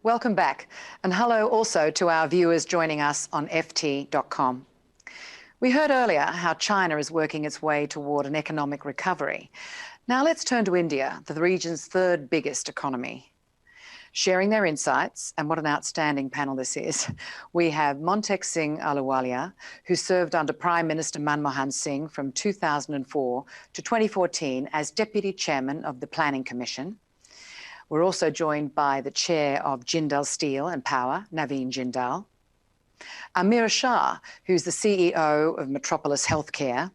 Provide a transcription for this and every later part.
Welcome back, and hello also to our viewers joining us on ft.com. We heard earlier how China is working its way toward an economic recovery. Now let's turn to India, the region's third biggest economy. Sharing their insights, and what an outstanding panel this is, we have Montek Singh Ahluwalia, who served under Prime Minister Manmohan Singh from 2004 to 2014 as Deputy Chairman of the Planning Commission. We're also joined by the Chair of Jindal Steel and Power, Naveen Jindal. Ameera Shah, who's the CEO of Metropolis Healthcare,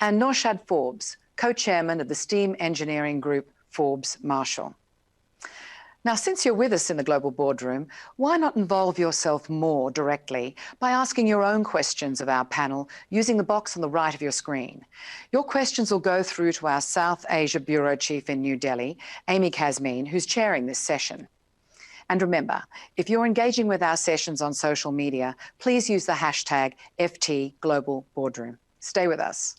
and Naushad Forbes, Co-Chairman of the Steam Engineering Group, Forbes Marshall. Now, since you're with us in the Global Boardroom, why not involve yourself more directly by asking your own questions of our panel using the box on the right of your screen? Your questions will go through to our South Asia Bureau Chief in New Delhi, Amy Kazmeen, who's chairing this session. And remember, if you're engaging with our sessions on social media, please use the hashtag #FTGlobalBoardroom. Stay with us.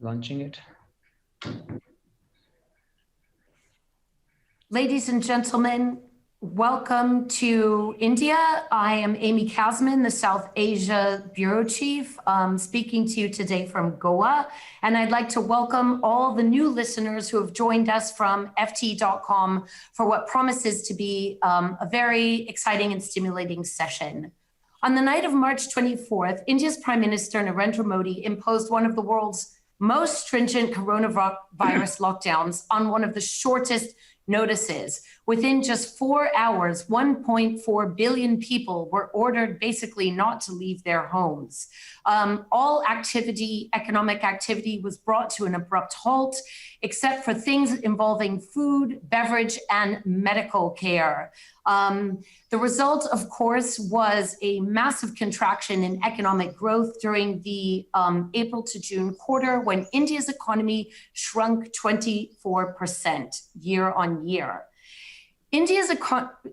Launching it. Ladies and gentlemen, welcome to India. I am Amy Kazmeen, the South Asia Bureau Chief, speaking to you today from Goa. And I'd like to welcome all the new listeners who have joined us from ft.com for what promises to be a very exciting and stimulating session. On the night of March 24th, India's Prime Minister Narendra Modi imposed one of the world's most stringent coronavirus lockdowns on one of the shortest notices. Within just 4 hours, 1.4 billion people were ordered basically not to leave their homes. All economic activity was brought to an abrupt halt, except for things involving food, beverage, and medical care. The result, of course, was a massive contraction in economic growth during the April to June quarter, when India's economy shrunk 24% year on year.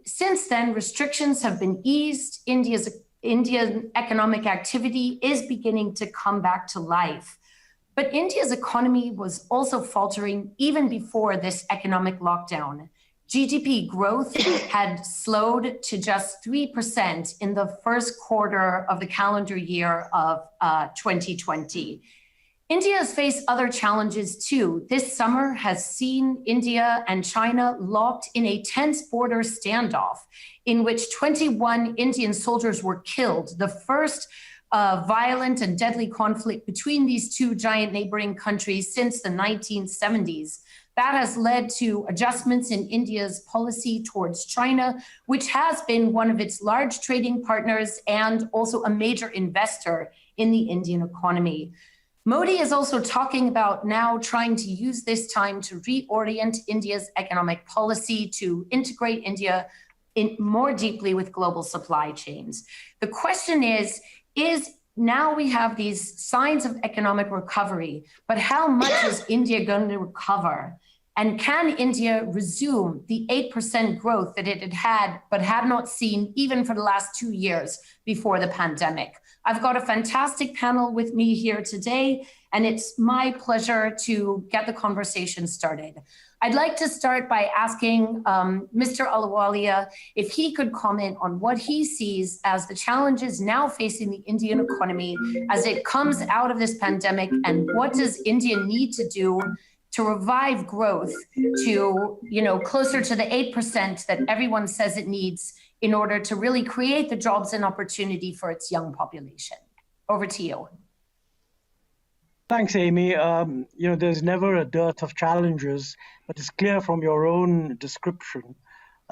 Since then, restrictions have been eased. Indian economic activity is beginning to come back to life. But India's economy was also faltering even before this economic lockdown. GDP growth had slowed to just 3% in the first quarter of the calendar year of 2020. India has faced other challenges too. This summer has seen India and China locked in a tense border standoff in which 21 Indian soldiers were killed, the first violent and deadly conflict between these two giant neighboring countries since the 1970s. That has led to adjustments in India's policy towards China, which has been one of its large trading partners and also a major investor in the Indian economy. Modi is also talking about now trying to use this time to reorient India's economic policy to integrate India more deeply with global supply chains. The question is now we have these signs of economic recovery, but how much is India going to recover? And can India resume the 8% growth that it had but had not seen even for the last 2 years before the pandemic? I've got a fantastic panel with me here today, and it's my pleasure to get the conversation started. I'd like to start by asking Mr. Ahluwalia if he could comment on what he sees as the challenges now facing the Indian economy as it comes out of this pandemic, and what does India need to do to revive growth to, closer to the 8% that everyone says it needs in order to really create the jobs and opportunity for its young population. Over to you. Thanks, Amy. There's never a dearth of challenges, but it's clear from your own description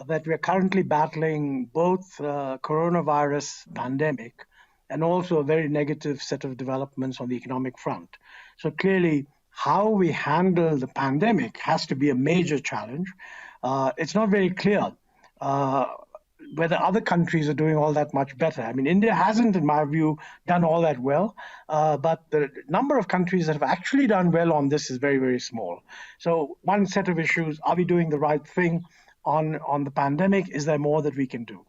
that we're currently battling both coronavirus pandemic and also a very negative set of developments on the economic front. So clearly, how we handle the pandemic has to be a major challenge. It's not very clear whether other countries are doing all that much better. I mean, India hasn't, in my view, done all that well, but the number of countries that have actually done well on this is very, very small. So one set of issues, are we doing the right thing on the pandemic? Is there more that we can do?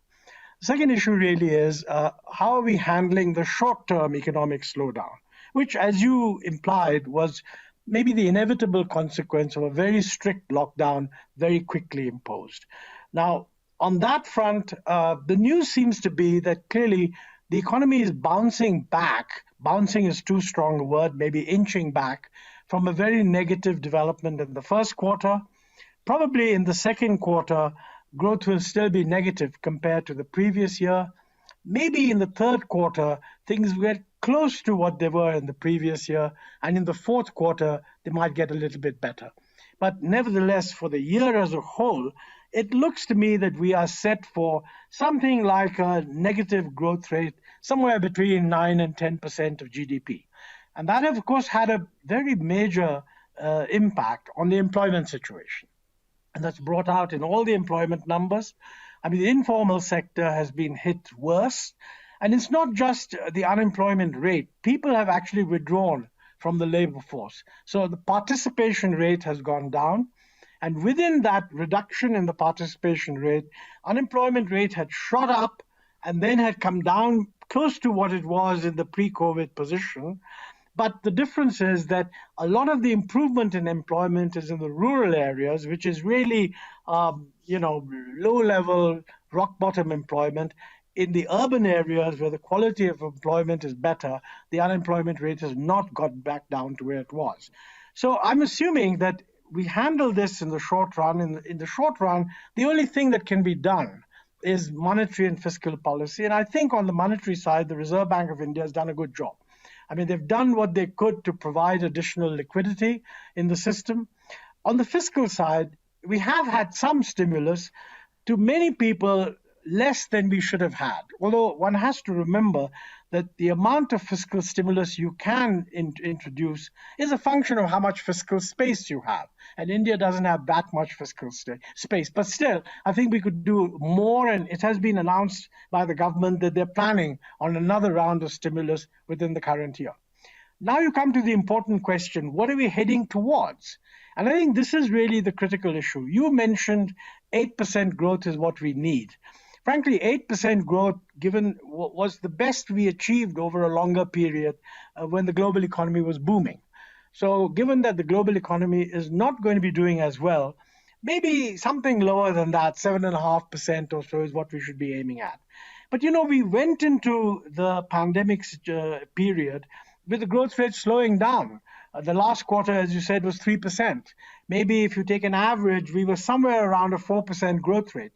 The second issue really is, how are we handling the short-term economic slowdown, which, as you implied, was maybe the inevitable consequence of a very strict lockdown very quickly imposed. Now, on that front, the news seems to be that clearly the economy is bouncing back. Bouncing is too strong a word, maybe inching back from a very negative development in the first quarter. Probably in the second quarter, growth will still be negative compared to the previous year. Maybe in the third quarter, things get close to what they were in the previous year. And in the fourth quarter, they might get a little bit better. But nevertheless, for the year as a whole, it looks to me that we are set for something like a negative growth rate, somewhere between 9 and 10% of GDP. And that, of course, had a very major impact on the employment situation. And that's brought out in all the employment numbers. I mean, the informal sector has been hit worse. And it's not just the unemployment rate. People have actually withdrawn from the labor force. So the participation rate has gone down. And within that reduction in the participation rate, unemployment rate had shot up and then had come down close to what it was in the pre-COVID position. But the difference is that a lot of the improvement in employment is in the rural areas, which is really, low-level, rock-bottom employment. In the urban areas where the quality of employment is better, the unemployment rate has not got back down to where it was. So I'm assuming that we handle this in the short run. In the short run, the only thing that can be done is monetary and fiscal policy. And I think on the monetary side, the Reserve Bank of India has done a good job. I mean, they've done what they could to provide additional liquidity in the system. On the fiscal side, we have had some stimulus. To many people, less than we should have had. Although one has to remember that the amount of fiscal stimulus you can introduce is a function of how much fiscal space you have. And India doesn't have that much fiscal space. But still, I think we could do more. And it has been announced by the government that they're planning on another round of stimulus within the current year. Now you come to the important question, what are we heading towards? And I think this is really the critical issue. You mentioned 8% growth is what we need. Frankly, 8% growth given was the best we achieved over a longer period when the global economy was booming. So given that the global economy is not going to be doing as well, maybe something lower than that, 7.5% or so is what we should be aiming at. But, we went into the pandemic period with the growth rate slowing down. The last quarter, as you said, was 3%. Maybe if you take an average, we were somewhere around a 4% growth rate.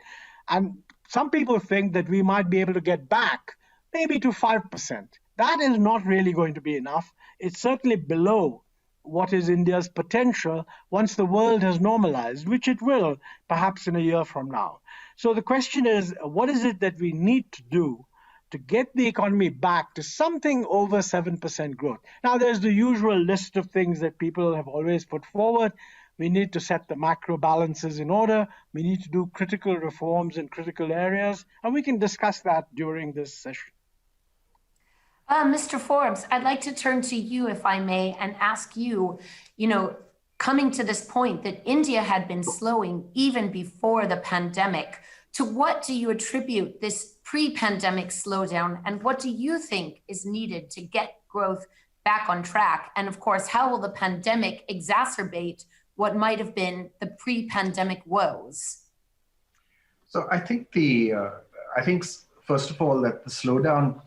And some people think that we might be able to get back maybe to 5%. That is not really going to be enough. It's certainly below what is India's potential once the world has normalized, which it will, perhaps in a year from now. So the question is, what is it that we need to do to get the economy back to something over 7% growth? Now, there's the usual list of things that people have always put forward. We need to set the macro balances in order. We need to do critical reforms in critical areas, and we can discuss that during this session. Mr. Forbes, I'd like to turn to you, if I may, and ask you, coming to this point that India had been slowing even before the pandemic, to what do you attribute this pre-pandemic slowdown, and what do you think is needed to get growth back on track? And of course, how will the pandemic exacerbate what might have been the pre-pandemic woes? So I think first of all that the slowdown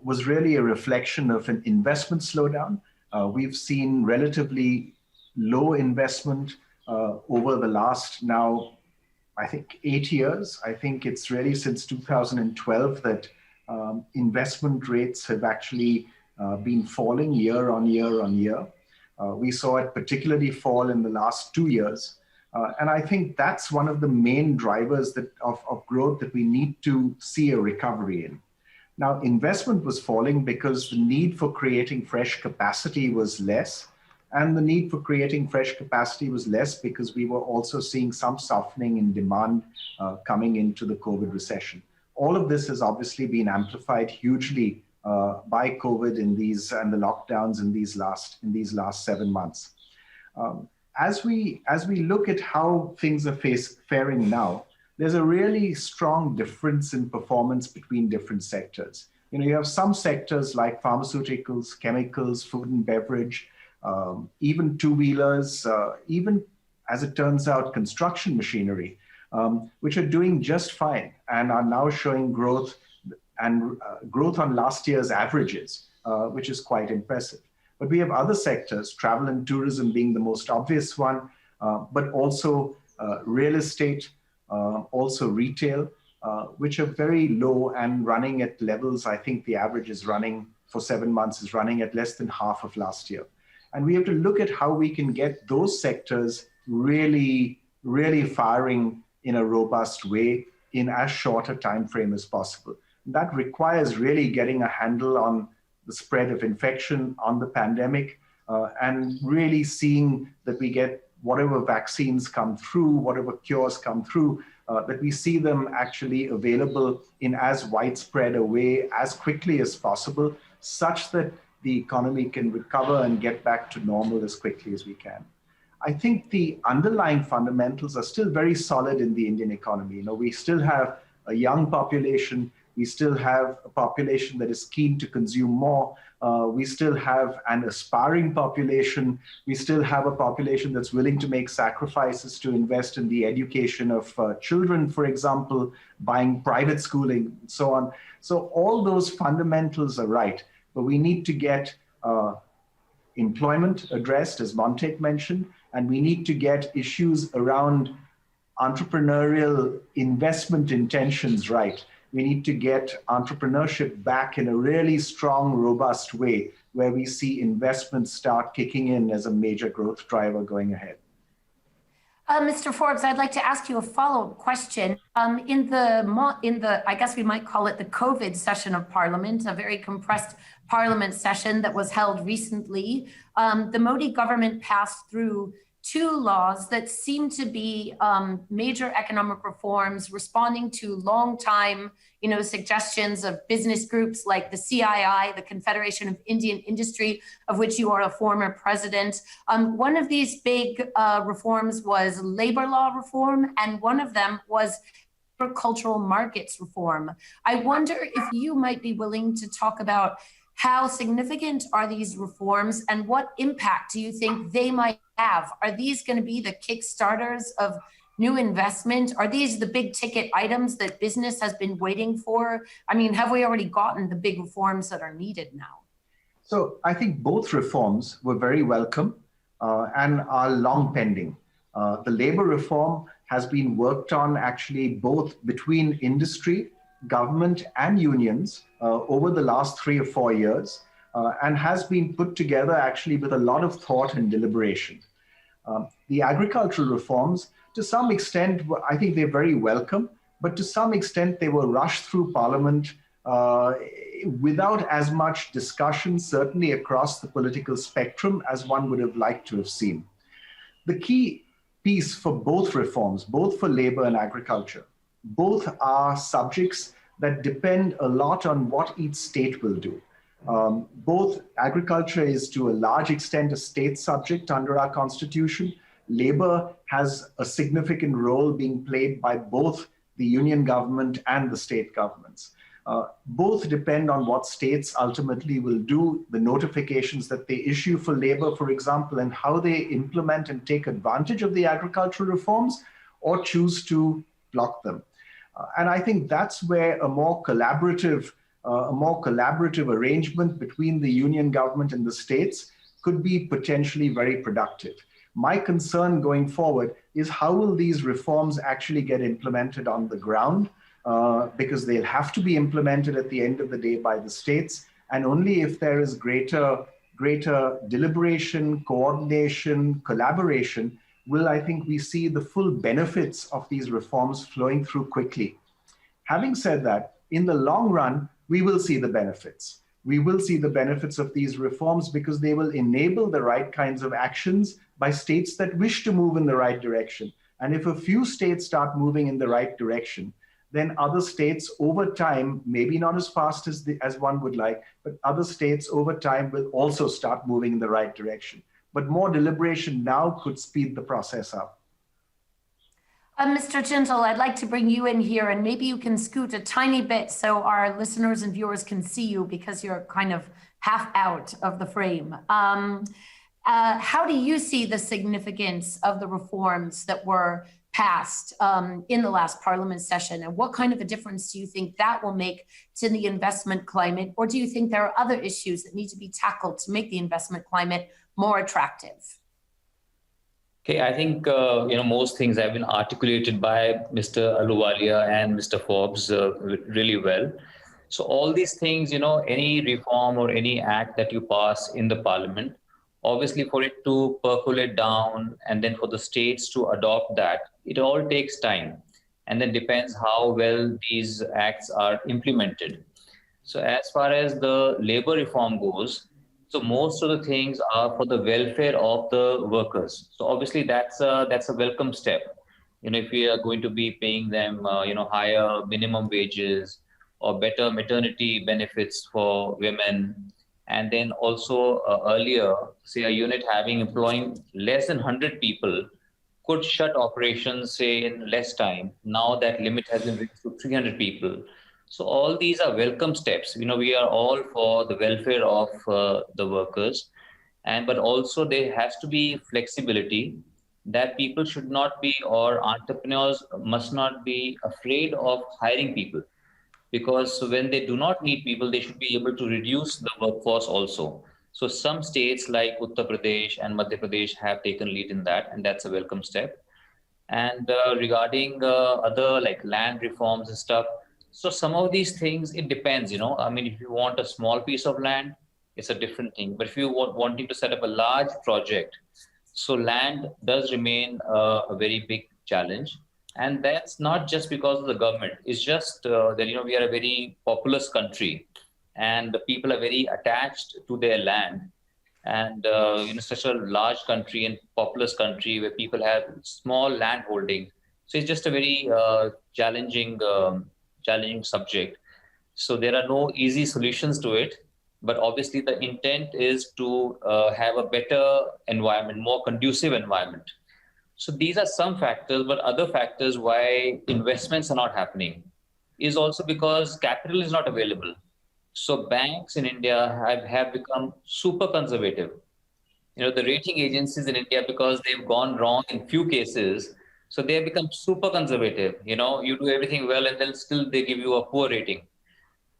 was really a reflection of an investment slowdown. We've seen relatively low investment over the last now, I think 8 years. I think it's really since 2012 that investment rates have actually been falling year on year on year. We saw it particularly fall in the last 2 years. And I think that's one of the main drivers of growth that we need to see a recovery in. Now, investment was falling because the need for creating fresh capacity was less. And the need for creating fresh capacity was less because we were also seeing some softening in demand coming into the COVID recession. all of this has obviously been amplified hugely by COVID and the lockdowns in these last 7 months. As we look at how things are faring now, there's a really strong difference in performance between different sectors. You have some sectors like pharmaceuticals, chemicals, food and beverage, even two-wheelers, even as it turns out, construction machinery, which are doing just fine and are now showing growth on last year's averages, which is quite impressive. But we have other sectors, travel and tourism being the most obvious one, but also real estate, also retail, which are very low and running at levels. I think the average is running for 7 months is running at less than half of last year. And we have to look at how we can get those sectors really, really firing in a robust way in as short a time frame as possible. That requires really getting a handle on the spread of infection, on the pandemic, and really seeing that we get whatever vaccines come through, whatever cures come through, that we see them actually available in as widespread a way as quickly as possible, such that the economy can recover and get back to normal as quickly as we can. I think the underlying fundamentals are still very solid in the Indian economy. We still have a young population. We still have a population that is keen to consume more. We still have an aspiring population. We still have a population that's willing to make sacrifices to invest in the education of children, for example, buying private schooling, and so on. So all those fundamentals are right, but we need to get employment addressed, as Montek mentioned, and we need to get issues around entrepreneurial investment intentions right. We need to get entrepreneurship back in a really strong, robust way where we see investments start kicking in as a major growth driver going ahead. Mr. Forbes, I'd like to ask you a follow-up question. In the, I guess we might call it the COVID session of Parliament, a very compressed Parliament session that was held recently, the Modi government passed through 2 laws that seem to be major economic reforms responding to long-time, suggestions of business groups like the CII, the Confederation of Indian Industry, of which you are a former president. One of these big reforms was labor law reform, and one of them was agricultural markets reform. I wonder if you might be willing to talk about how significant are these reforms and what impact do you think they might have? Are these going to be the kickstarters of new investment? Are these the big ticket items that business has been waiting for? I mean, have we already gotten the big reforms that are needed now? So I think both reforms were very welcome and are long pending. The labor reform has been worked on actually both between industry, government and unions over the last 3 or 4 years and has been put together actually with a lot of thought and deliberation. The agricultural reforms, to some extent, I think they're very welcome, but to some extent they were rushed through Parliament without as much discussion, certainly across the political spectrum, as one would have liked to have seen. The key piece for both reforms, both for labor and agriculture, both are subjects that depend a lot on what each state will do. Both agriculture is to a large extent a state subject under our constitution. Labor has a significant role being played by both the union government and the state governments. Both depend on what states ultimately will do, the notifications that they issue for labor, for example, and how they implement and take advantage of the agricultural reforms or choose to block them. And I think that's where a more collaborative arrangement between the union government and the states could be potentially very productive. My concern going forward is how will these reforms actually get implemented on the ground, because they'll have to be implemented at the end of the day by the states, and only if there is greater deliberation, coordination, collaboration, will I think we see the full benefits of these reforms flowing through quickly. Having said that, in the long run, we will see the benefits. We will see the benefits of these reforms because they will enable the right kinds of actions by states that wish to move in the right direction. And if a few states start moving in the right direction, then other states over time, maybe not as fast as one would like, but other states over time will also start moving in the right direction. But more deliberation now could speed the process up. Mr. Jindal, I'd like to bring you in here, and maybe you can scoot a tiny bit so our listeners and viewers can see you, because you're kind of half out of the frame. How do you see the significance of the reforms that were passed in the last Parliament session, and what kind of a difference do you think that will make to the investment climate? Or do you think there are other issues that need to be tackled to make the investment climate more attractive? Okay, I think most things have been articulated by Mr. Ahluwalia and Mr. Forbes really well. So all these things, any reform or any act that you pass in the Parliament, obviously for it to percolate down and then for the states to adopt that, it all takes time, and then depends how well these acts are implemented. So as far as the labor reform goes, so most of the things are for the welfare of the workers. So obviously that's a welcome step. If we are going to be paying them, higher minimum wages or better maternity benefits for women, and then also earlier, say a unit employing less than 100 people could shut operations, say in less time. Now that limit has been reached to 300 people. So all these are welcome steps. We are all for the welfare of the workers, but also there has to be flexibility, that people should not be, or entrepreneurs must not be afraid of hiring people, because when they do not need people, they should be able to reduce the workforce also. So some states like Uttar Pradesh and Madhya Pradesh have taken lead in that, and that's a welcome step. And regarding other like land reforms and stuff, so some of these things, it depends, if you want a small piece of land, it's a different thing. But if you wanting to set up a large project, so land does remain a very big challenge. And that's not just because of the government. It's just that, we are a very populous country, and the people are very attached to their land. And, such a large country and populous country where people have small land holding. So it's just a very challenging subject. So there are no easy solutions to it, but obviously the intent is to have a better environment, more conducive environment. So these are some factors, but other factors why investments are not happening is also because capital is not available. So banks in India have become super conservative. The rating agencies in India, because they've gone wrong in few cases, so they have become super conservative. You do everything well and then still they give you a poor rating.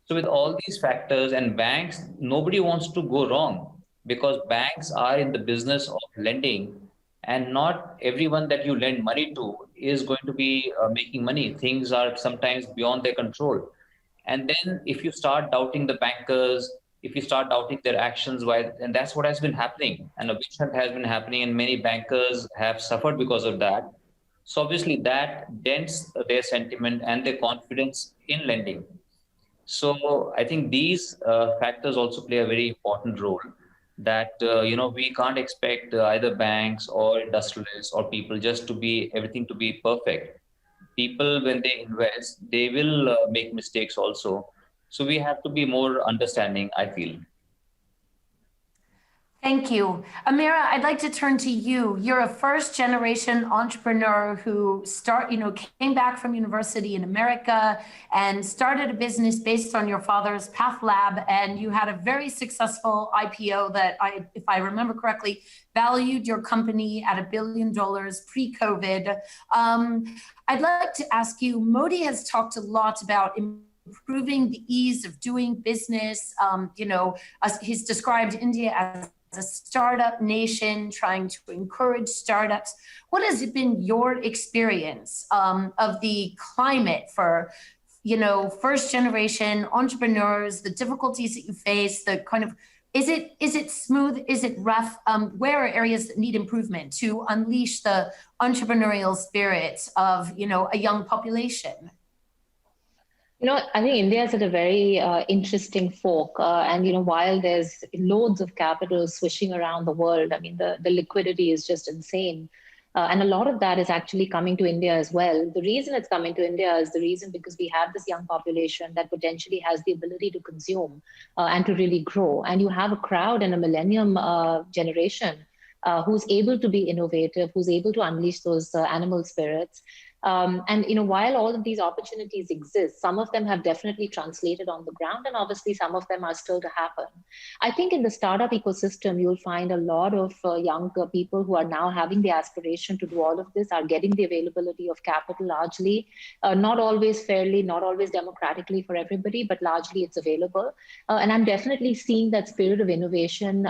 So with all these factors and banks, nobody wants to go wrong, because banks are in the business of lending, and not everyone that you lend money to is going to be making money. Things are sometimes beyond their control. And then if you start doubting the bankers, if you start doubting their actions, and that's what has been happening, and a witch hunt has been happening, and many bankers have suffered because of that. So obviously that dents their sentiment and their confidence in lending. So I think these factors also play a very important role, that, we can't expect either banks or industrialists or people just to be everything to be perfect. People, when they invest, they will make mistakes also. So we have to be more understanding, I feel. Thank you. Ameera, I'd like to turn to you. You're a first-generation entrepreneur who came back from university in America and started a business based on your father's Path Lab, and you had a very successful IPO that, if I remember correctly, valued your company at $1 billion pre-COVID. I'd like to ask you, Modi has talked a lot about improving the ease of doing business. He's described India as a startup nation, trying to encourage startups. What has been your experience of the climate for, first generation entrepreneurs, the difficulties that you face, the kind of, is it smooth? Is it rough? Where are areas that need improvement to unleash the entrepreneurial spirit of, a young population? I think India is at a very interesting fork. And, while there's loads of capital swishing around the world, the liquidity is just insane. And a lot of that is actually coming to India as well. The reason it's coming to India is the reason because we have this young population that potentially has the ability to consume and to really grow. And you have a crowd and a millennium generation who's able to be innovative, who's able to unleash those animal spirits. And while all of these opportunities exist, some of them have definitely translated on the ground, and obviously some of them are still to happen. I think in the startup ecosystem, you'll find a lot of young people who are now having the aspiration to do all of this, are getting the availability of capital largely, not always fairly, not always democratically for everybody, but largely it's available. And I'm definitely seeing that spirit of innovation,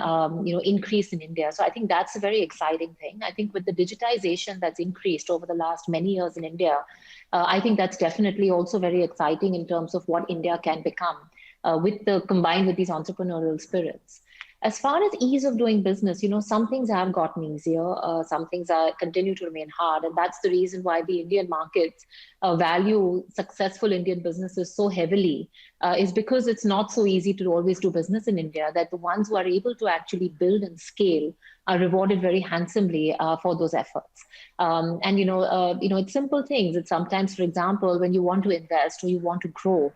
increase in India. So I think that's a very exciting thing. I think with the digitization that's increased over the last many years in India, I think that's definitely also very exciting in terms of what India can become combined with these entrepreneurial spirits. As far as ease of doing business, some things have gotten easier, some things continue to remain hard, and that's the reason why the Indian markets value successful Indian businesses so heavily, is because it's not so easy to always do business in India, that the ones who are able to actually build and scale are rewarded very handsomely for those efforts. It's simple things. It's sometimes, for example, when you want to invest or you want to grow,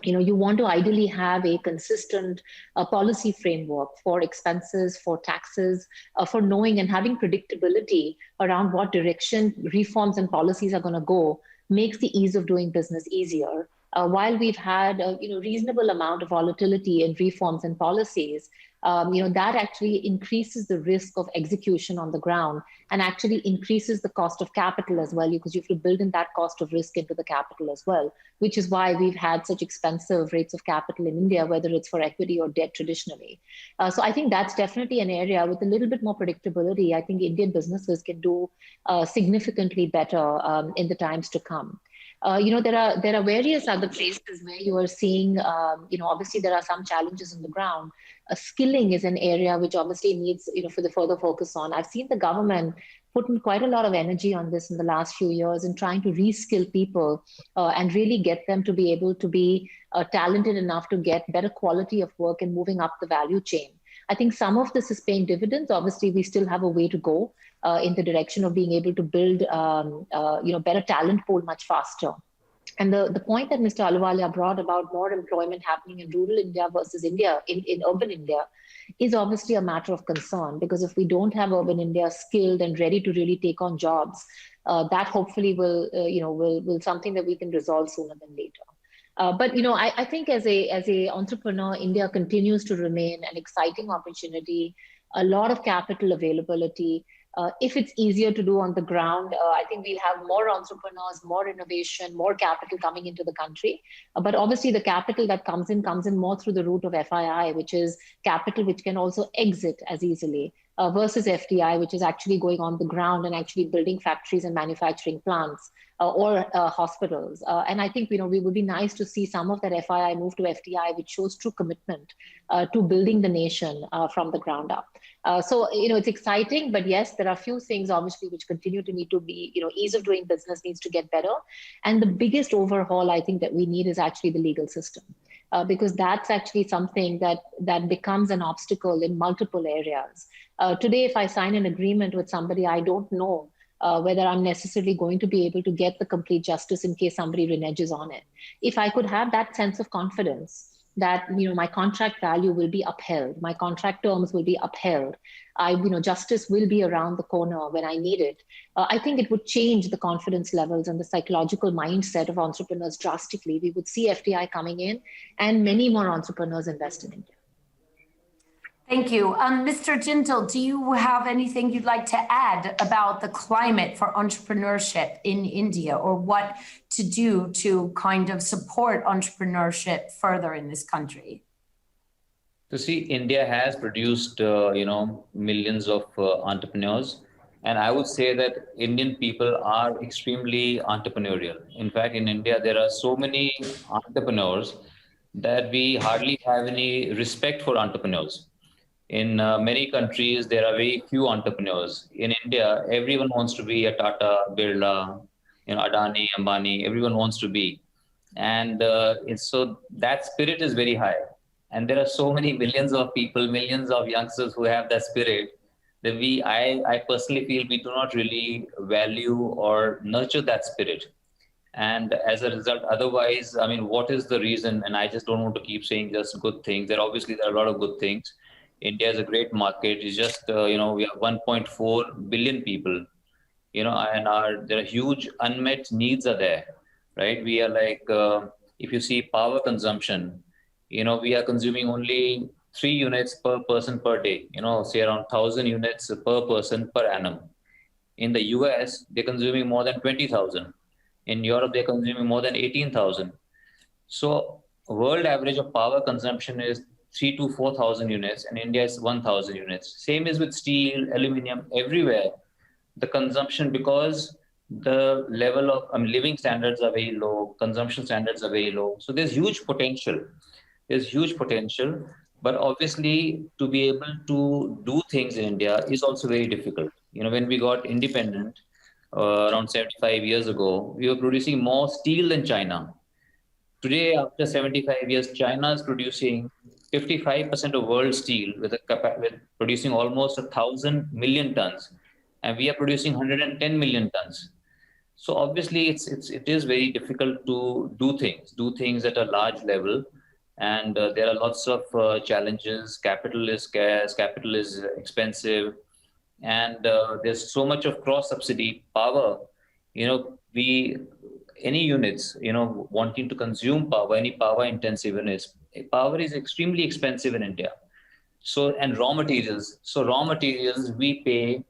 you want to ideally have a consistent policy framework for expenses, for taxes, for knowing and having predictability around what direction reforms and policies are going to go, makes the ease of doing business easier. While we've had a reasonable amount of volatility in reforms and policies, that actually increases the risk of execution on the ground and actually increases the cost of capital as well, because you have to build in that cost of risk into the capital as well, which is why we've had such expensive rates of capital in India, whether it's for equity or debt traditionally. So I think that's definitely an area with a little bit more predictability. I think Indian businesses can do significantly better in the times to come. There are various other places where you are seeing, obviously there are some challenges on the ground. Skilling is an area which obviously needs, for the further focus on. I've seen the government put in quite a lot of energy on this in the last few years in trying to reskill people and really get them to be able to be talented enough to get better quality of work and moving up the value chain. I think some of this is paying dividends. Obviously, we still have a way to go in the direction of being able to build, better talent pool much faster. And the point that Mr. Ahluwalia brought about more employment happening in rural India versus India, in urban India, is obviously a matter of concern, because if we don't have urban India skilled and ready to really take on jobs, that hopefully will something that we can resolve sooner than later. But I think as a entrepreneur, India continues to remain an exciting opportunity, a lot of capital availability. If it's easier to do on the ground, I think we'll have more entrepreneurs, more innovation, more capital coming into the country. But obviously the capital that comes in more through the route of FII, which is capital which can also exit as easily, versus FDI, which is actually going on the ground and actually building factories and manufacturing plants or hospitals. And I think, we would be nice to see some of that FII move to FDI, which shows true commitment to building the nation from the ground up. So, it's exciting, but yes, there are a few things obviously which continue to need to be, ease of doing business needs to get better. And the biggest overhaul I think that we need is actually the legal system. Because that's actually something that becomes an obstacle in multiple areas. Today, if I sign an agreement with somebody, I don't know whether I'm necessarily going to be able to get the complete justice in case somebody reneges on it. If I could have that sense of confidence that my contract value will be upheld, my contract terms will be upheld, justice will be around the corner when I need it, I think it would change the confidence levels and the psychological mindset of entrepreneurs drastically. We would see FDI coming in and many more entrepreneurs invest in India. Thank you. Mr. Jindal, do you have anything you'd like to add about the climate for entrepreneurship in India, or what to do to kind of support entrepreneurship further in this country? To see, India has produced, millions of entrepreneurs. And I would say that Indian people are extremely entrepreneurial. In fact, in India, there are so many entrepreneurs that we hardly have any respect for entrepreneurs. In many countries, there are very few entrepreneurs. In India, everyone wants to be a Tata, Birla, Adani, Ambani, everyone wants to be. And so that spirit is very high. And there are so many millions of people, millions of youngsters who have that spirit. that I personally feel we do not really value or nurture that spirit. And as a result, otherwise, I mean, what is the reason? And I just don't want to keep saying just good things. There are a lot of good things. India is a great market. It's just, we have 1.4 billion people, and there are huge unmet needs are there, right? We are like, if you see power consumption, we are consuming only 3 units per person per day, say around 1,000 units per person per annum. In the US, they're consuming more than 20,000. In Europe, they're consuming more than 18,000. So world average of power consumption is 3 to 4,000 units, and India is 1,000 units. Same is with steel, aluminum, everywhere. The consumption, because the level of living standards are very low, consumption standards are very low. So there's huge potential. There's huge potential, but obviously to be able to do things in India is also very difficult. When we got independent around 75 years ago, we were producing more steel than China. Today, after 75 years, China is producing 55% of world steel with producing almost 1,000 million tons, and we are producing 110 million tons. So obviously, it is very difficult to do things at a large level, and there are lots of challenges. Capital is scarce, capital is expensive, and there's so much of cross subsidy power. We any units, wanting to consume power, any power intensive units, power is extremely expensive in India. So, and raw materials. So raw materials, we pay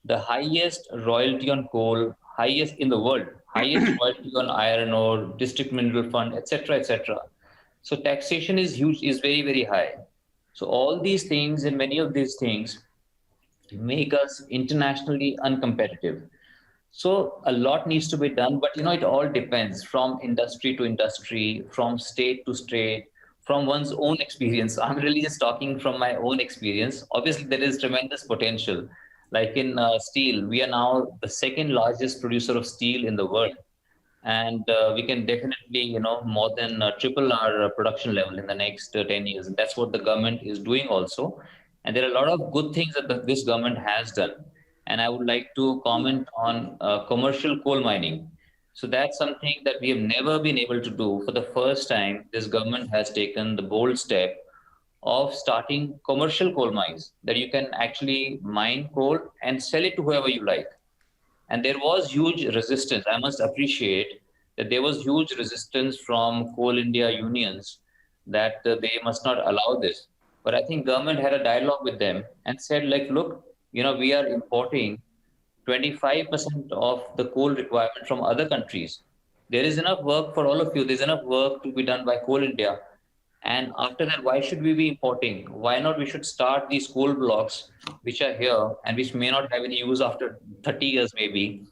the highest royalty on coal, highest in the world, highest royalty on iron ore, district mineral fund, etc., etc. So taxation is huge, is very, very high. So all these things and many of these things make us internationally uncompetitive. So a lot needs to be done, but it all depends from industry to industry, from state to state, from one's own experience. I'm really just talking from my own experience. Obviously, there is tremendous potential. Like in steel, we are now the second largest producer of steel in the world, and we can definitely, more than triple our production level in the next 10 years. And that's what the government is doing also. And there are a lot of good things that this government has done. And I would like to comment on commercial coal mining. So that's something that we have never been able to do. For the first time, this government has taken the bold step of starting commercial coal mines, that you can actually mine coal and sell it to whoever you like. And there was huge resistance. I must appreciate that there was huge resistance from Coal India unions that they must not allow this. But I think government had a dialogue with them and said, like, look, we are importing 25% of the coal requirement from other countries. There is enough work for all of you. There's enough work to be done by Coal India. And after that, why should we be importing? Why not we should start these coal blocks which are here and which may not have any use after 30 years maybe.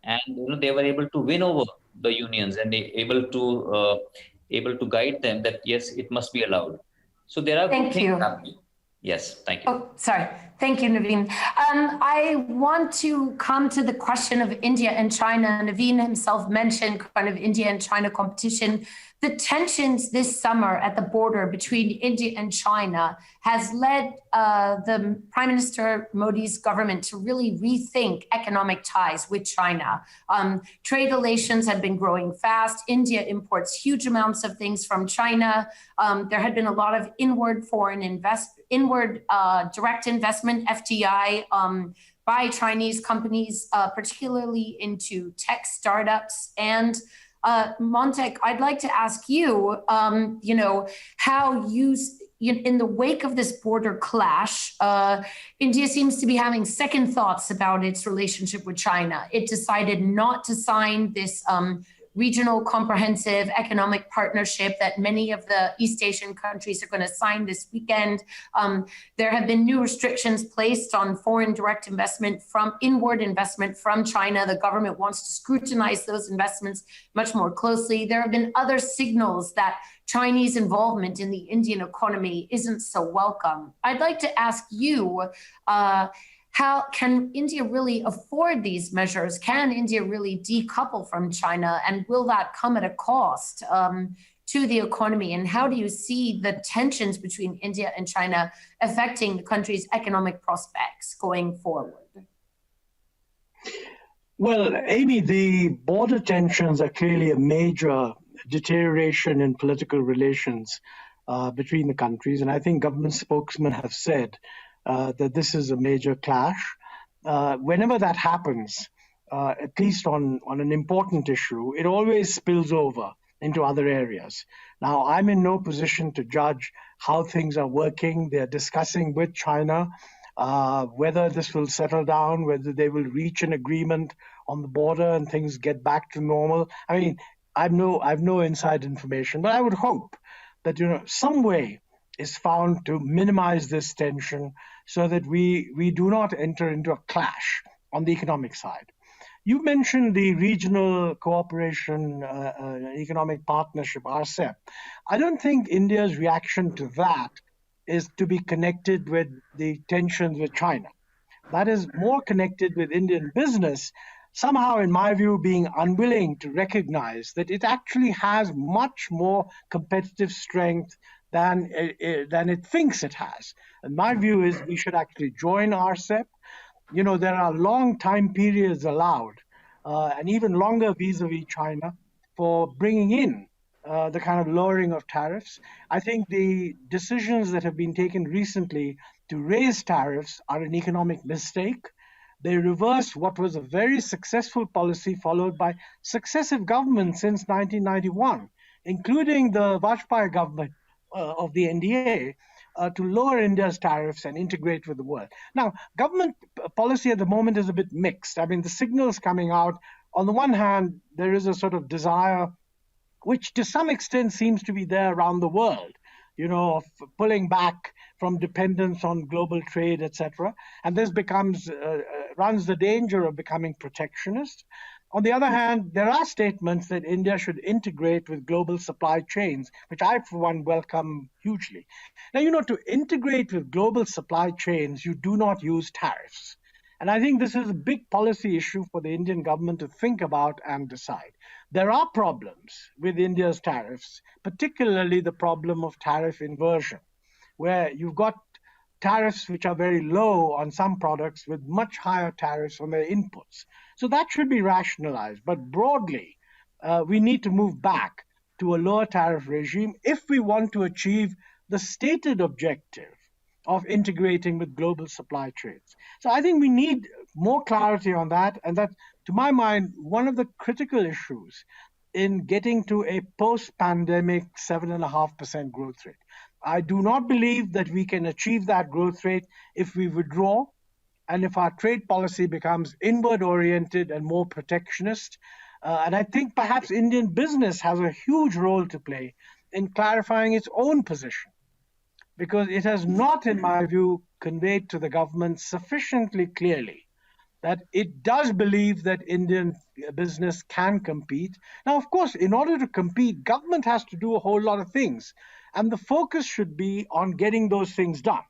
And they were able to win over the unions, and they able to guide them that yes, it must be allowed. So there are good things happening. Yes, thank you. Oh, sorry. Thank you, Naveen. I want to come to the question of India and China. Naveen himself mentioned kind of India and China competition. The tensions this summer at the border between India and China has led the Prime Minister Modi's government to really rethink economic ties with China. Trade relations have been growing fast. India imports huge amounts of things from China. There had been a lot of inward direct investment, FDI, by Chinese companies, particularly into tech startups. And Montek, I'd like to ask you, how you, in the wake of this border clash, India seems to be having second thoughts about its relationship with China. It decided not to sign this regional comprehensive economic partnership that many of the East Asian countries are going to sign this weekend. There have been new restrictions placed on foreign direct investment from inward investment from China. The government wants to scrutinize those investments much more closely. There have been other signals that Chinese involvement in the Indian economy isn't so welcome. I'd like to ask you, how can India really afford these measures? Can India really decouple from China? And will that come at a cost? to the economy? And how do you see the tensions between India and China affecting the country's economic prospects going forward? Well, Amy, the border tensions are clearly a major deterioration in political relations between the countries. And I think government spokesmen have said that this is a major clash. Whenever that happens, at least on an important issue, it always spills over into other areas. Now, I'm in no position to judge how things are working. They're discussing with China whether this will settle down, whether they will reach an agreement on the border and things get back to normal. I mean, I've no inside information, but I would hope that some way is found to minimize this tension so that we do not enter into a clash on the economic side. You mentioned the regional cooperation, economic partnership, RCEP. I don't think India's reaction to that is to be connected with the tensions with China. That is more connected with Indian business, somehow, in my view, being unwilling to recognize that it actually has much more competitive strength than it thinks it has. And my view is we should actually join RCEP. There are long time periods allowed, and even longer vis-a-vis China, for bringing in the kind of lowering of tariffs. I think the decisions that have been taken recently to raise tariffs are an economic mistake. They reverse what was a very successful policy followed by successive governments since 1991, including the Vajpayee government of the NDA, to lower India's tariffs and integrate with the world. Now, government policy at the moment is a bit mixed. I mean, the signals coming out, on the one hand, there is a sort of desire, which to some extent seems to be there around the world, of pulling back from dependence on global trade, etc. And this runs the danger of becoming protectionist. On the other hand, there are statements that India should integrate with global supply chains, which I, for one, welcome hugely. Now, to integrate with global supply chains, you do not use tariffs. And I think this is a big policy issue for the Indian government to think about and decide. There are problems with India's tariffs, particularly the problem of tariff inversion, where you've got tariffs which are very low on some products with much higher tariffs on their inputs. So that should be rationalized. But broadly, we need to move back to a lower tariff regime if we want to achieve the stated objective of integrating with global supply chains. So I think we need more clarity on that. And that, to my mind, one of the critical issues in getting to a post-pandemic 7.5% growth rate. I do not believe that we can achieve that growth rate if we withdraw and if our trade policy becomes inward-oriented and more protectionist. And I think perhaps Indian business has a huge role to play in clarifying its own position, because it has not, in my view, conveyed to the government sufficiently clearly that it does believe that Indian business can compete. Now, of course, in order to compete, government has to do a whole lot of things, and the focus should be on getting those things done.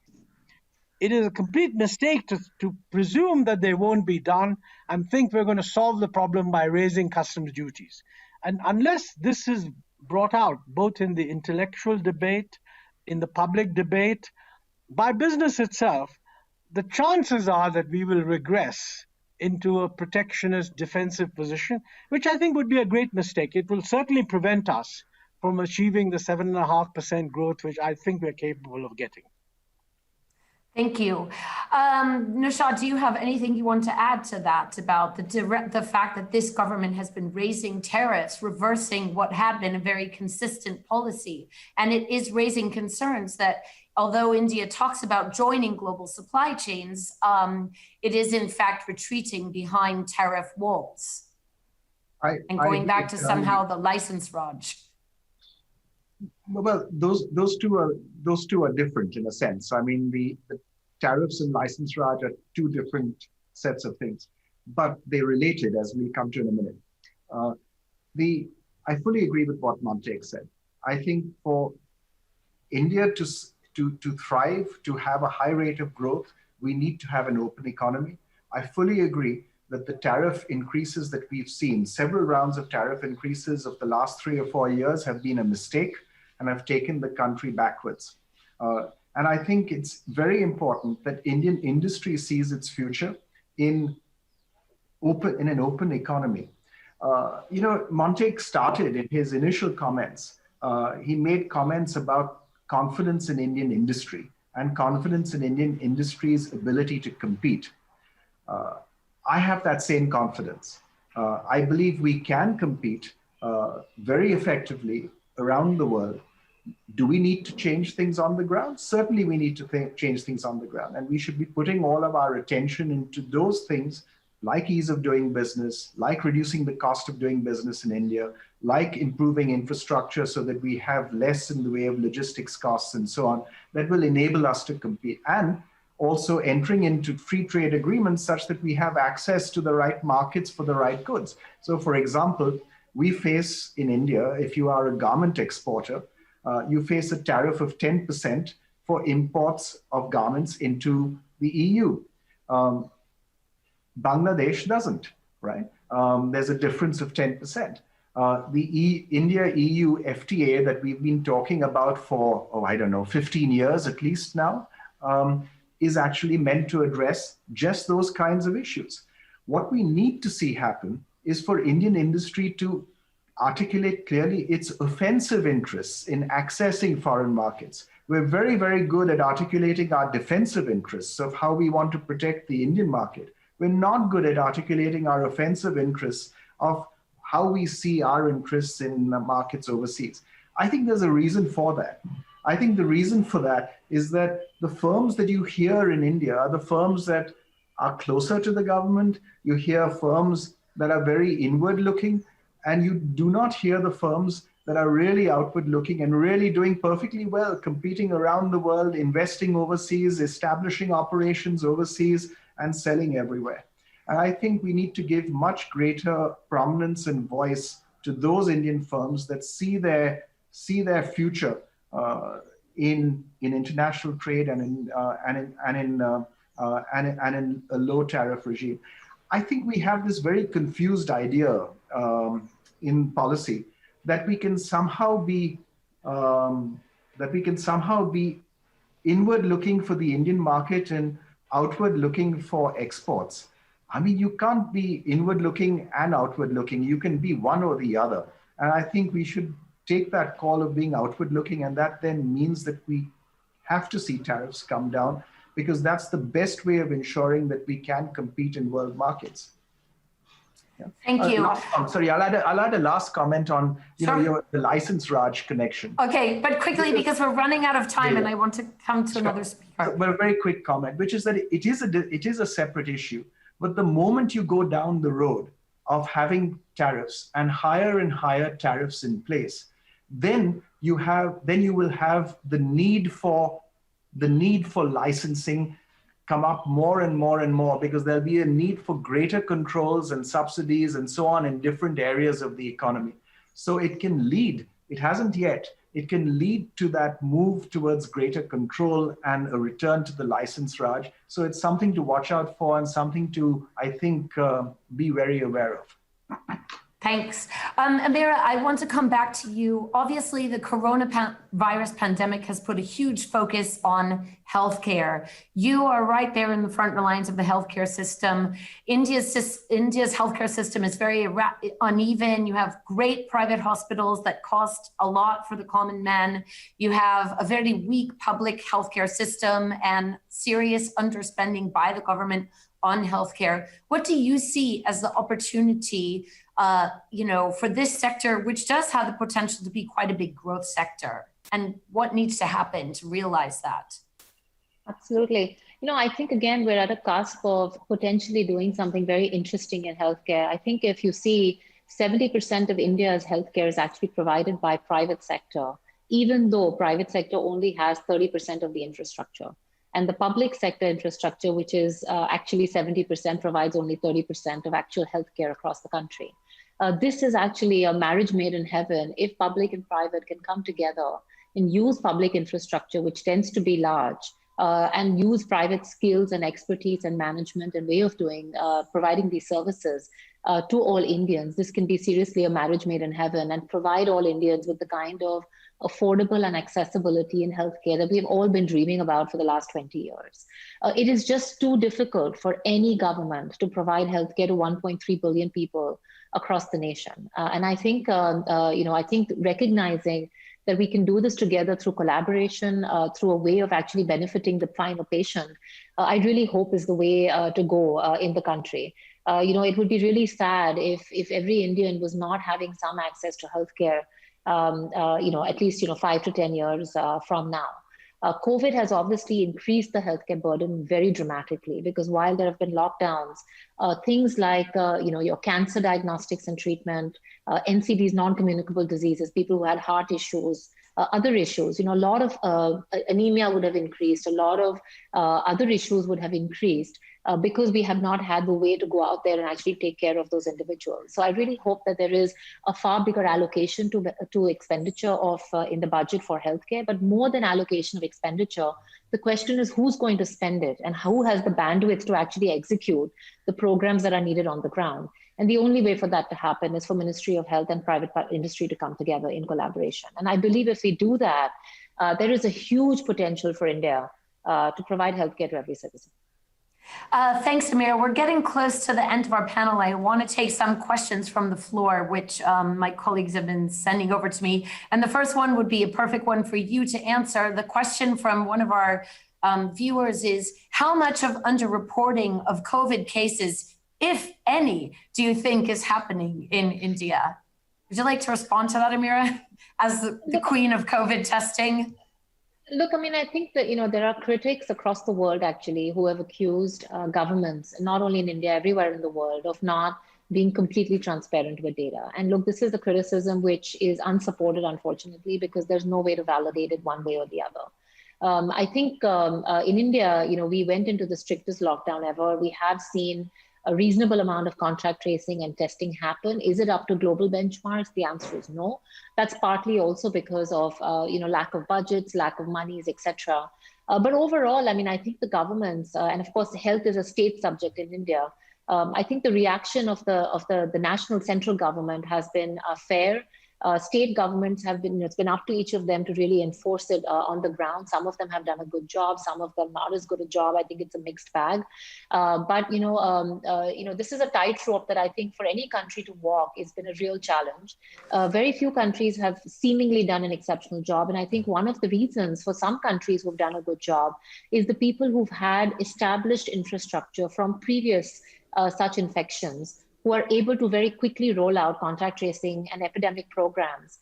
It is a complete mistake to presume that they won't be done and think we're going to solve the problem by raising customs duties. And unless this is brought out, both in the intellectual debate, in the public debate, by business itself, the chances are that we will regress into a protectionist defensive position, which I think would be a great mistake. It will certainly prevent us from achieving the 7.5% growth, which I think we're capable of getting. Thank you. Naushad, do you have anything you want to add to that about the fact that this government has been raising tariffs, reversing what had been a very consistent policy? And it is raising concerns that although India talks about joining global supply chains, it is in fact retreating behind tariff walls and going back to somehow the license Raj. Well, those two are different in a sense. I mean, the tariffs and license Raj are two different sets of things, but they're related, as we'll come to in a minute. I fully agree with what Montek said. I think for India to thrive, to have a high rate of growth, we need to have an open economy. I fully agree that the tariff increases that we've seen, several rounds of tariff increases of the last 3 or 4 years, have been a mistake and have taken the country backwards. And I think it's very important that Indian industry sees its future in an open economy. Montek started in his initial comments. He made comments about confidence in Indian industry and confidence in Indian industry's ability to compete. I have that same confidence. I believe we can compete very effectively around the world. Do we need to change things on the ground? Certainly we need to change things on the ground, and we should be putting all of our attention into those things like ease of doing business, like reducing the cost of doing business in India, like improving infrastructure so that we have less in the way of logistics costs and so on, that will enable us to compete. And also entering into free trade agreements such that we have access to the right markets for the right goods. So for example, we face in India, if you are a garment exporter, you face a tariff of 10% for imports of garments into the EU. Bangladesh doesn't, right? There's a difference of 10%. The India-EU FTA that we've been talking about for, 15 years at least now, is actually meant to address just those kinds of issues. What we need to see happen is for Indian industry to articulate clearly its offensive interests in accessing foreign markets. We're very, very good at articulating our defensive interests of how we want to protect the Indian market. We're not good at articulating our offensive interests of how we see our interests in markets overseas. I think there's a reason for that. I think the reason for that is that the firms that you hear in India are the firms that are closer to the government. You hear firms that are very inward looking, and you do not hear the firms that are really outward looking and really doing perfectly well, competing around the world, investing overseas, establishing operations overseas, and selling everywhere. And I think we need to give much greater prominence and voice to those Indian firms that see their future in international trade and in a low tariff regime. I think we have this very confused idea in policy that we can somehow be inward looking for the Indian market and outward looking for exports. I mean, you can't be inward looking and outward looking. You can be one or the other. And I think we should take that call of being outward looking, and that then means that we have to see tariffs come down, because that's the best way of ensuring that we can compete in world markets. Yeah. Thank you. I'll add a last comment on the license Raj connection. Okay, but quickly, because we're running out of time, and I want to come to another speaker. But a very quick comment, which is that it is a separate issue. But the moment you go down the road of having tariffs and higher tariffs in place, then you will have the need for licensing come up more and more and more, because there'll be a need for greater controls and subsidies and so on in different areas of the economy. So it can lead, it hasn't yet, it can lead to that move towards greater control and a return to the license Raj. So it's something to watch out for and something to, I think, be very aware of. Thanks. Ameera, I want to come back to you. Obviously, the coronavirus pandemic has put a huge focus on healthcare. You are right there in the front lines of the healthcare system. India's healthcare system is very uneven. You have great private hospitals that cost a lot for the common man. You have a very weak public healthcare system and serious underspending by the government on healthcare. What do you see as the opportunity for this sector, which does have the potential to be quite a big growth sector? And what needs to happen to realize that? Absolutely. I think, again, we're at a cusp of potentially doing something very interesting in healthcare. I think if you see 70% of India's healthcare is actually provided by private sector, even though private sector only has 30% of the infrastructure. And the public sector infrastructure, which is actually 70%, provides only 30% of actual healthcare across the country. This is actually a marriage made in heaven if public and private can come together and use public infrastructure, which tends to be large, and use private skills and expertise and management and way of doing, providing these services to all Indians, this can be seriously a marriage made in heaven and provide all Indians with the kind of affordable and accessibility in healthcare that we've all been dreaming about for the last 20 years. It is just too difficult for any government to provide healthcare to 1.3 billion people across the nation. And I think, I think recognizing that we can do this together through collaboration, through a way of actually benefiting the final patient, I really hope is the way to go in the country. It would be really sad if every Indian was not having some access to healthcare, at least 5 to 10 years from now. COVID has obviously increased the healthcare burden very dramatically, because while there have been lockdowns, things like your cancer diagnostics and treatment, NCDs, non-communicable diseases, people who had heart issues, other issues, a lot of anemia would have increased, a lot of other issues would have increased. Because we have not had the way to go out there and actually take care of those individuals. So I really hope that there is a far bigger allocation to expenditure of in the budget for healthcare, but more than allocation of expenditure, the question is who's going to spend it and who has the bandwidth to actually execute the programs that are needed on the ground. And the only way for that to happen is for Ministry of Health and private industry to come together in collaboration. And I believe if we do that, there is a huge potential for India to provide healthcare to every citizen. Thanks, Ameera. We're getting close to the end of our panel. I want to take some questions from the floor, which my colleagues have been sending over to me. And the first one would be a perfect one for you to answer. The question from one of our viewers is, how much of underreporting of COVID cases, if any, do you think is happening in India? Would you like to respond to that, Ameera, as the queen of COVID testing? Look, I mean, I think that, there are critics across the world, actually, who have accused governments, not only in India, everywhere in the world, of not being completely transparent with data. And look, this is a criticism which is unsupported, unfortunately, because there's no way to validate it one way or the other. I think in India, we went into the strictest lockdown ever. We have seen a reasonable amount of contact tracing and testing happen. Is it up to global benchmarks? The answer is no. That's partly also because of lack of budgets, lack of monies, etc. But overall, I mean, I think the governments, and of course, health is a state subject in India. I think the reaction of the national central government has been fair. State governments have been, it's been up to each of them to really enforce it on the ground. Some of them have done a good job, some of them not as good a job. I think it's a mixed bag. But this is a tightrope that I think for any country to walk has been a real challenge. Very few countries have seemingly done an exceptional job. And I think one of the reasons for some countries who've done a good job is the people who've had established infrastructure from previous such infections, who are able to very quickly roll out contact tracing and epidemic programs,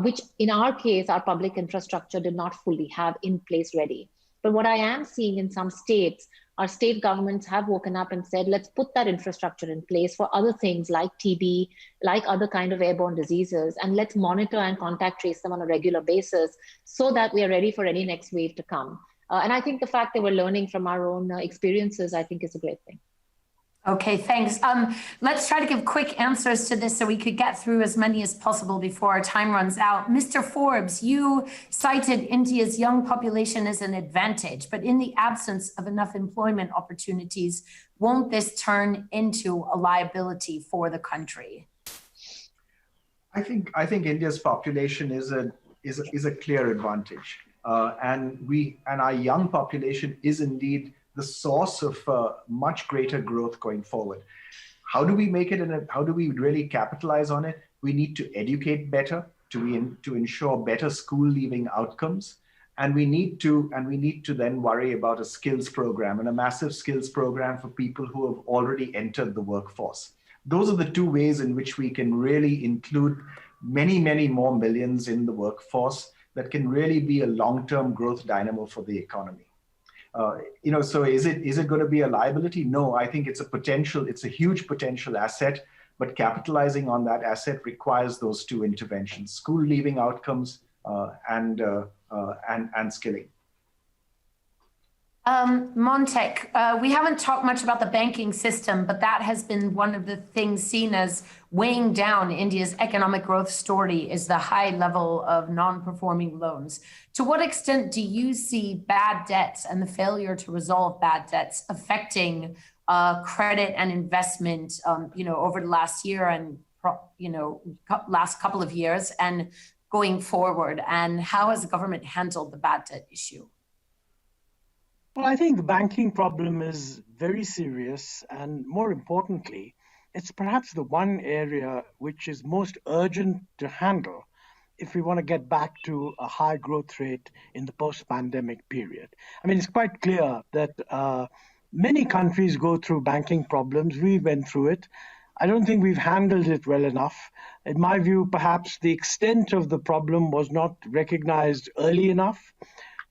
which in our case, our public infrastructure did not fully have in place ready. But what I am seeing in some states, our state governments have woken up and said, let's put that infrastructure in place for other things like TB, like other kind of airborne diseases, and let's monitor and contact trace them on a regular basis so that we are ready for any next wave to come. And I think the fact that we're learning from our own experiences, I think is a great thing. Okay, thanks. Let's try to give quick answers to this so we could get through as many as possible before our time runs out. Mr. Forbes, you cited India's young population as an advantage, but in the absence of enough employment opportunities, won't this turn into a liability for the country? I think India's population is a clear advantage, and our young population is indeed the source of much greater growth going forward. How do we make it, and how do we really capitalize on it? We need to educate better to ensure better school leaving outcomes, and we need to then worry about a skills program and a massive skills program for people who have already entered the workforce. Those are the two ways in which we can really include many, many more millions in the workforce that can really be a long-term growth dynamo for the economy. So is it going to be a liability? No, I think it's a huge potential asset, but capitalizing on that asset requires those two interventions: school leaving outcomes and skilling. Montek, we haven't talked much about the banking system, but that has been one of the things seen as weighing down India's economic growth story is the high level of non-performing loans. To what extent do you see bad debts and the failure to resolve bad debts affecting credit and investment, over the last year and, last couple of years and going forward? And how has the government handled the bad debt issue? Well, I think the banking problem is very serious, and more importantly, it's perhaps the one area which is most urgent to handle if we want to get back to a high growth rate in the post-pandemic period. I mean, it's quite clear that many countries go through banking problems. We went through it. I don't think we've handled it well enough. In my view, perhaps the extent of the problem was not recognized early enough.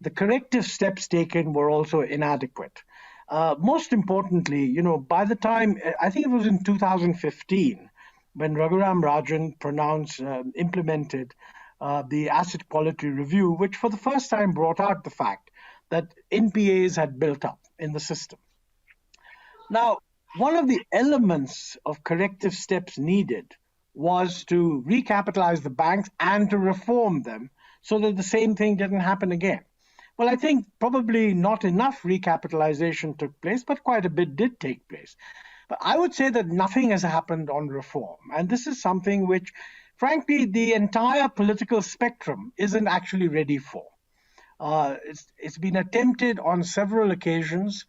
The corrective steps taken were also inadequate. Most importantly, by the time, I think it was in 2015, when Raghuram Rajan implemented the asset quality review, which for the first time brought out the fact that NPAs had built up in the system. Now, one of the elements of corrective steps needed was to recapitalize the banks and to reform them so that the same thing didn't happen again. Well, I think probably not enough recapitalization took place, but quite a bit did take place. But I would say that nothing has happened on reform. And this is something which, frankly, the entire political spectrum isn't actually ready for. It's been attempted on several occasions.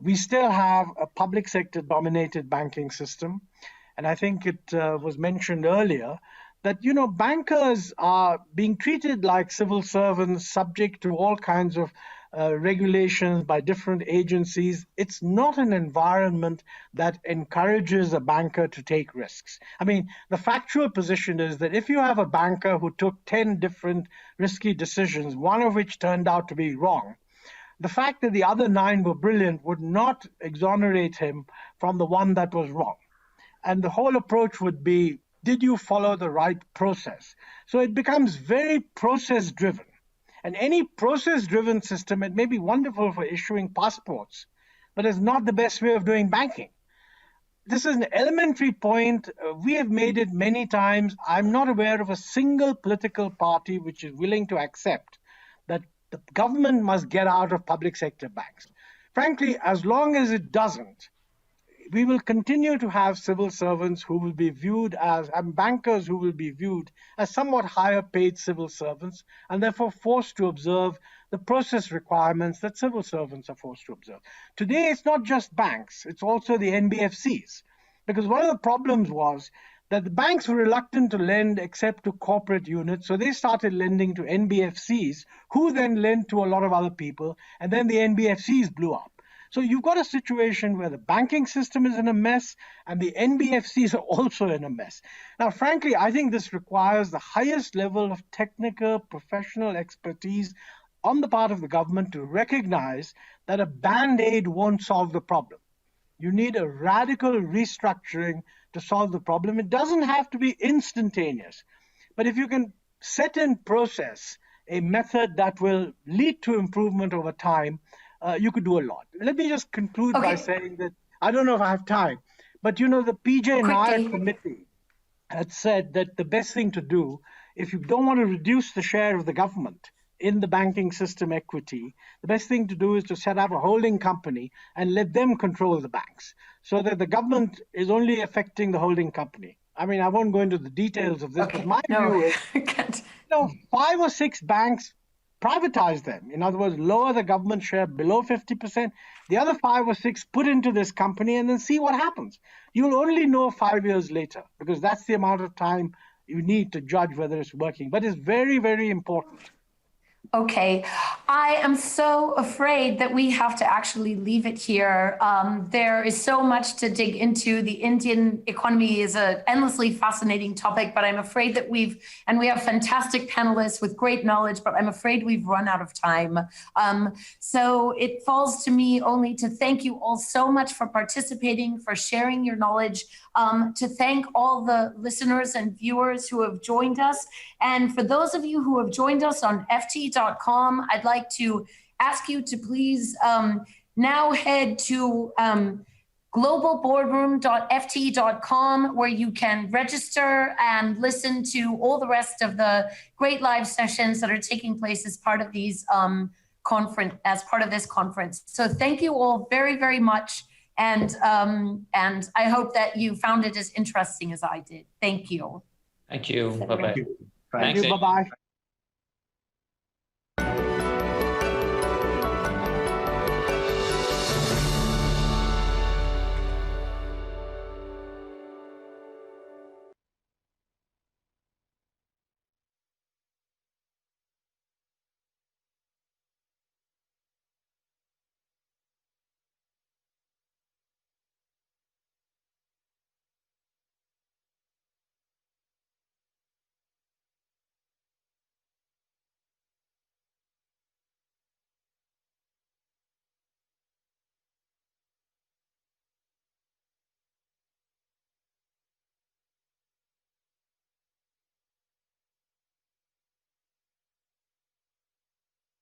We still have a public sector dominated banking system. And I think it was mentioned earlier that, bankers are being treated like civil servants, subject to all kinds of regulations by different agencies. It's not an environment that encourages a banker to take risks. I mean, the factual position is that if you have a banker who took 10 different risky decisions, one of which turned out to be wrong, the fact that the other 9 were brilliant would not exonerate him from the one that was wrong. And the whole approach would be, did you follow the right process? So it becomes very process-driven. And any process-driven system, it may be wonderful for issuing passports, but it's not the best way of doing banking. This is an elementary point. We have made it many times. I'm not aware of a single political party which is willing to accept that the government must get out of public sector banks. Frankly, as long as it doesn't, we will continue to have civil servants who will be viewed as, and bankers who will be viewed as somewhat higher paid civil servants, and therefore forced to observe the process requirements that civil servants are forced to observe. Today, it's not just banks, it's also the NBFCs. Because one of the problems was that the banks were reluctant to lend except to corporate units, so they started lending to NBFCs, who then lent to a lot of other people, and then the NBFCs blew up. So you've got a situation where the banking system is in a mess and the NBFCs are also in a mess. Now, frankly, I think this requires the highest level of technical, professional expertise on the part of the government to recognize that a Band-Aid won't solve the problem. You need a radical restructuring to solve the problem. It doesn't have to be instantaneous, but if you can set in process a method that will lead to improvement over time, you could do a lot. Let me just conclude by saying that, I don't know if I have time, but the PJ Nair committee had said that the best thing to do, if you don't want to reduce the share of the government in the banking system equity, the best thing to do is to set up a holding company and let them control the banks so that the government is only affecting the holding company. I mean, I won't go into the details of this, but my view is, 5 or 6 banks, privatize them. In other words, lower the government share below 50%. The other 5 or 6 put into this company and then see what happens. You'll only know 5 years later because that's the amount of time you need to judge whether it's working. But it's very, very important. Okay, I am so afraid that we have to actually leave it here. There is so much to dig into. The Indian economy is an endlessly fascinating topic, but I'm afraid that we have fantastic panelists with great knowledge, but I'm afraid we've run out of time. So it falls to me only to thank you all so much for participating, for sharing your knowledge, to thank all the listeners and viewers who have joined us. And for those of you who have joined us on FT.com, I'd like to ask you to please now head to globalboardroom.ft.com, where you can register and listen to all the rest of the great live sessions that are taking place as part of these this conference. So thank you all very, very much. And I hope that you found it as interesting as I did. Thank you. Thank you. Bye-bye. Thank you. Bye-bye.